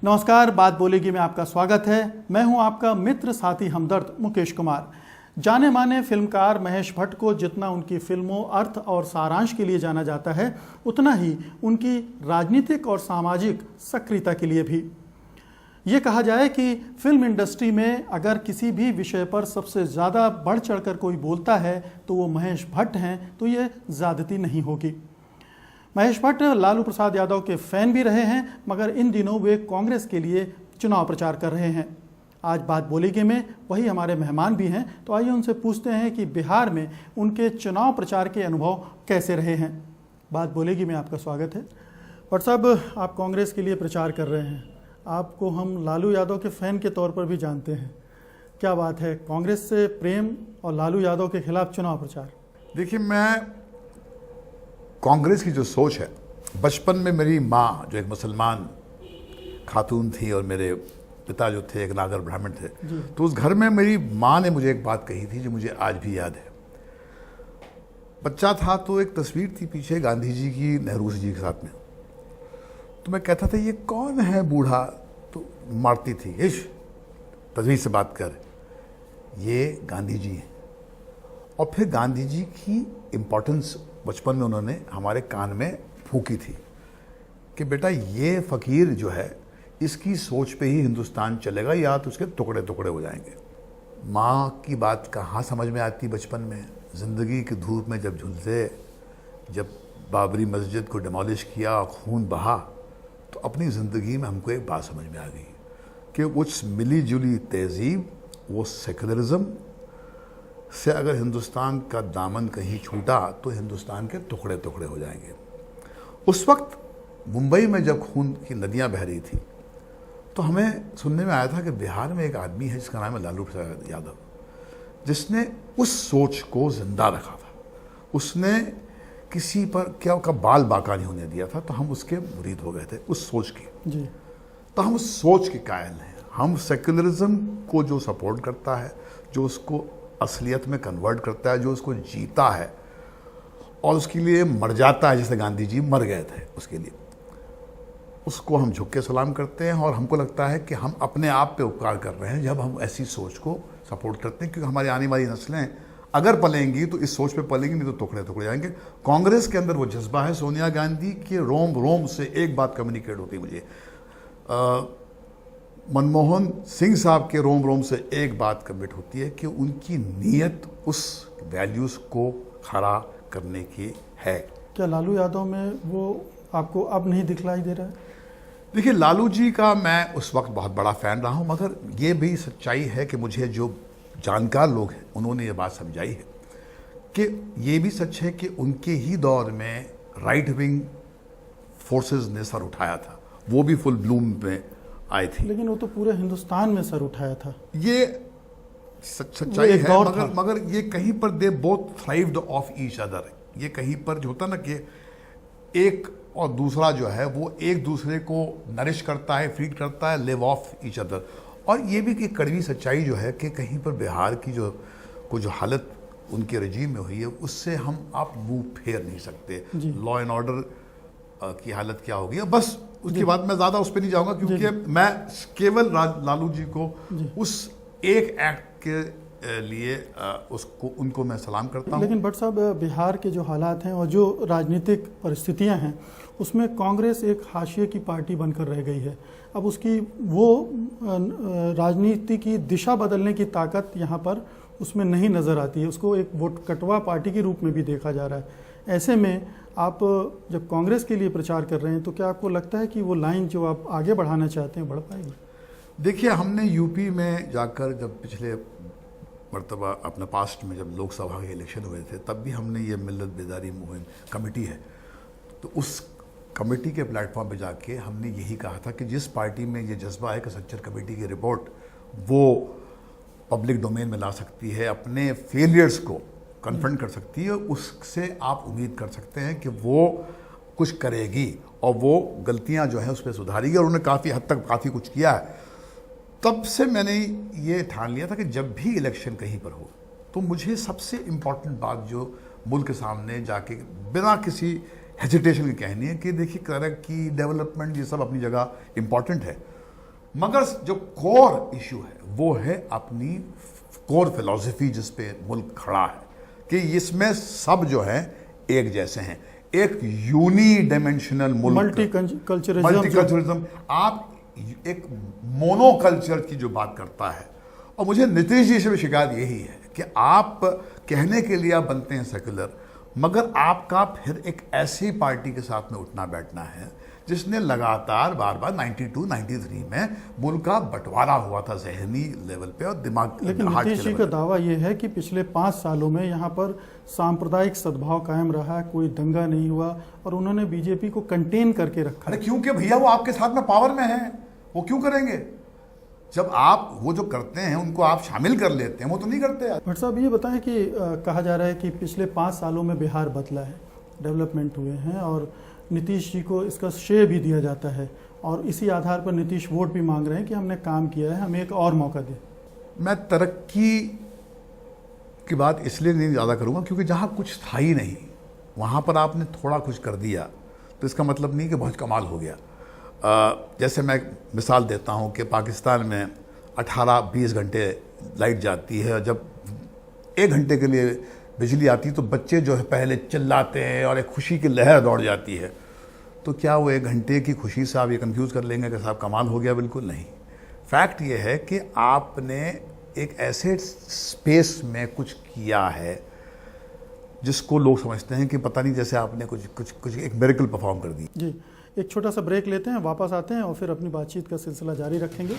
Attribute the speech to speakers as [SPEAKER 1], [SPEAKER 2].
[SPEAKER 1] नमस्कार, बात बोलेगी में आपका स्वागत है। मैं हूं आपका मित्र साथी हमदर्द मुकेश कुमार। जाने माने फिल्मकार महेश भट्ट को जितना उनकी फिल्मों अर्थ और सारांश के लिए जाना जाता है, उतना ही उनकी राजनीतिक और सामाजिक सक्रियता के लिए भी। ये कहा जाए कि फिल्म इंडस्ट्री में अगर किसी भी विषय पर सबसे ज़्यादा बढ़ चढ़कर कोई बोलता है तो वो महेश भट्ट हैं, तो ये ज़्यादती नहीं होगी। महेश भट्ट लालू प्रसाद यादव के फैन भी रहे हैं, मगर इन दिनों वे कांग्रेस के लिए चुनाव प्रचार कर रहे हैं। आज बात बोलेगी में वही हमारे मेहमान भी हैं, तो आइए उनसे पूछते हैं कि बिहार में उनके चुनाव प्रचार के अनुभव कैसे रहे हैं। बात बोलेगी में आपका स्वागत है। भट्ट साहब, आप कांग्रेस के लिए प्रचार कर रहे हैं, आपको हम लालू यादव के फ़ैन के तौर पर भी जानते हैं। क्या बात है, कांग्रेस से प्रेम और लालू यादव के खिलाफ चुनाव प्रचार?
[SPEAKER 2] देखिए, मैं कांग्रेस की जो सोच है, बचपन में मेरी माँ जो एक मुसलमान खातून थी और मेरे पिता जो थे एक नागर ब्राह्मण थे, तो उस घर में मेरी माँ ने मुझे एक बात कही थी जो मुझे आज भी याद है। बच्चा था तो एक तस्वीर थी पीछे गांधी जी की नेहरू जी के साथ में, तो मैं कहता था ये कौन है बूढ़ा, तो मारती थी, इश तस्वीर से बात कर, ये गांधी जी हैं। और फिर गांधी जी की इम्पोर्टेंस बचपन में उन्होंने हमारे कान में फूकी थी कि बेटा ये फ़कीर जो है, इसकी सोच पे ही हिंदुस्तान चलेगा या तो उसके टुकड़े टुकड़े हो जाएंगे। माँ की बात कहाँ समझ में आती बचपन में। ज़िंदगी की धूप में जब झुलसे, जब बाबरी मस्जिद को डिमोलिश किया, खून बहा, तो अपनी ज़िंदगी में हमको एक बात समझ में आ गई कि उस मिली जुली तहजीब, वो सेकुलरिज्म से अगर हिंदुस्तान का दामन कहीं छूटा तो हिंदुस्तान के टुकड़े टुकड़े हो जाएंगे। उस वक्त मुंबई में जब खून की नदियां बह रही थी, तो हमें सुनने में आया था कि बिहार में एक आदमी है जिसका नाम है लालू प्रसाद यादव, जिसने उस सोच को जिंदा रखा था। उसने किसी पर क्या का बाल बाका नहीं होने दिया था, तो हम उसके मुरीद हो गए थे उस सोच के जी। तो हम उस सोच के कायल हैं। हम सेकुलरिज्म को जो सपोर्ट करता है, जो उसको असलियत में कन्वर्ट करता है, जो उसको जीता है और उसके लिए मर जाता है, जैसे गांधी जी मर गए थे उसके लिए, उसको हम झुक के सलाम करते हैं। और हमको लगता है कि हम अपने आप पे उपकार कर रहे हैं जब हम ऐसी सोच को सपोर्ट करते हैं, क्योंकि हमारी आने वाली नस्लें अगर पलेंगी तो इस सोच पे पलेंगी, नहीं तो टुकड़े टुकड़े जाएंगे। कांग्रेस के अंदर वो जज्बा है। सोनिया गांधी के रोम रोम से एक बात कम्युनिकेट होती है मुझे, मनमोहन सिंह साहब के रोम रोम से एक बात कमिट होती है कि उनकी नीयत उस वैल्यूज़ को खड़ा करने की है।
[SPEAKER 1] क्या लालू यादव में वो आपको अब नहीं दिखलाई दे रहा है?
[SPEAKER 2] देखिए, लालू जी का मैं उस वक्त बहुत बड़ा फ़ैन रहा हूँ, मगर ये भी सच्चाई है कि मुझे जो जानकार लोग हैं उन्होंने ये बात समझाई है कि ये भी सच है कि उनके ही दौर में राइट विंग फोर्सेस ने सर उठाया था, वो भी फुल ब्लूम में आई थी।
[SPEAKER 1] लेकिन वो तो पूरे हिंदुस्तान में सर उठाया था।
[SPEAKER 2] ये सच्चाई है, मगर ये कहीं पर they both thrived off each other. ये कहीं पर जो होता ना कि एक और दूसरा जो है वो एक दूसरे को नरिश करता है, फीड करता है, लिव ऑफ ईच अदर। और ये भी एक कड़वी सच्चाई जो है कि कहीं पर बिहार की जो हालत उनके रजीम में हुई है, उससे हम आप मुंह फेर नहीं सकते। लॉ एंड ऑर्डर की हालत क्या होगी, बस उसके बाद मैं ज़्यादा उस पर नहीं जाऊंगा, क्योंकि मैं केवल लालू जी को उस एक एक्ट के लिए उनको मैं सलाम करता हूं।
[SPEAKER 1] लेकिन भट्ट साहब, बिहार के जो हालात हैं और जो राजनीतिक परिस्थितियां हैं, उसमें कांग्रेस एक हाशिए की पार्टी बनकर रह गई है। अब उसकी वो राजनीति की दिशा बदलने की ताकत यहाँ पर उसमें नहीं नज़र आती है। उसको एक वोट कटवा पार्टी के रूप में भी देखा जा रहा है। ऐसे में आप जब कांग्रेस के लिए प्रचार कर रहे हैं, तो क्या आपको लगता है कि वो लाइन जो आप आगे बढ़ाना चाहते हैं बढ़ पाएगी?
[SPEAKER 2] देखिए, हमने यूपी में जाकर जब पिछले मरतबा अपने पास्ट में जब लोकसभा के इलेक्शन हुए थे, तब भी हमने ये मिल्लत बेदारी मुहिम कमेटी है, तो उस कमेटी के प्लेटफॉर्म पे जाके हमने यही कहा था कि जिस पार्टी में ये जज्बा है कि सच्चर कमेटी की रिपोर्ट वो पब्लिक डोमेन में ला सकती है, अपने फेलियर्स को कन्फ्रंट कर सकती है, उससे आप उम्मीद कर सकते हैं कि वो कुछ करेगी और वो गलतियां जो हैं उस पर सुधारेगी। और उन्होंने काफ़ी हद तक काफ़ी कुछ किया है। तब से मैंने ये ठान लिया था कि जब भी इलेक्शन कहीं पर हो, तो मुझे सबसे इम्पॉर्टेंट बात जो मुल्क के सामने जाके बिना किसी हेजिटेशन की कहनी है कि देखिए, तरक्की, डेवलपमेंट, ये सब अपनी जगह इम्पॉर्टेंट है, मगर जो कोर इशू है वो है अपनी कोर फिलॉसफी जिस पे मुल्क खड़ा है कि इसमें सब जो है एक जैसे हैं, एक यूनी डायमेंशनल मुल्क, मल्टीकल्चरलिज्म, आप एक मोनोकल्चर की जो बात करता है। और मुझे नीतीश जी से भी शिकायत यही है कि आप कहने के लिए आप बनते हैं सेक्युलर, मगर आपका फिर एक ऐसी पार्टी के साथ में उठना बैठना है जिसने लगातार बार बार 92, 93 में मुल्क का बंटवारा हुआ था जहनी लेवल पे और दिमाग।
[SPEAKER 1] लेकिन नीतीश जी का दावा यह है कि पिछले 5 सालों में यहाँ पर सांप्रदायिक सद्भाव कायम रहा, कोई दंगा नहीं हुआ और उन्होंने बीजेपी को कंटेन करके रखा।
[SPEAKER 2] अरे क्योंकि भैया वो आपके साथ में पावर में है, वो क्यों करेंगे? जब आप वो जो करते हैं उनको आप शामिल कर लेते हैं, वो तो नहीं करते।
[SPEAKER 1] भट्ट साहब ये बताएं कि कहा जा रहा है कि पिछले 5 सालों में बिहार बदला है, डेवलपमेंट हुए हैं और नीतीश जी को इसका श्रेय भी दिया जाता है और इसी आधार पर नीतीश वोट भी मांग रहे हैं कि हमने काम किया है, हमें एक और मौका दें।
[SPEAKER 2] मैं तरक्की की बात इसलिए नहीं ज़्यादा करूँगा क्योंकि जहाँ कुछ था ही नहीं वहाँ पर आपने थोड़ा कुछ कर दिया तो इसका मतलब नहीं कि बहुत कमाल हो गया। जैसे मैं मिसाल देता हूँ कि पाकिस्तान में 18-20 घंटे लाइट जाती है, जब 1 घंटे के लिए बिजली आती तो बच्चे जो है पहले चिल्लाते हैं और एक खुशी की लहर दौड़ जाती है। तो क्या वो 1 घंटे की खुशी से आप ये कंफ्यूज कर लेंगे कि साहब कमाल हो गया? बिल्कुल नहीं। फैक्ट ये है कि आपने एक ऐसे स्पेस में कुछ किया है जिसको लोग समझते हैं कि पता नहीं जैसे आपने कुछ एक मिरेकल परफॉर्म कर दी।
[SPEAKER 1] जी, एक छोटा सा ब्रेक लेते हैं, वापस आते हैं और फिर अपनी बातचीत का सिलसिला जारी रखेंगे।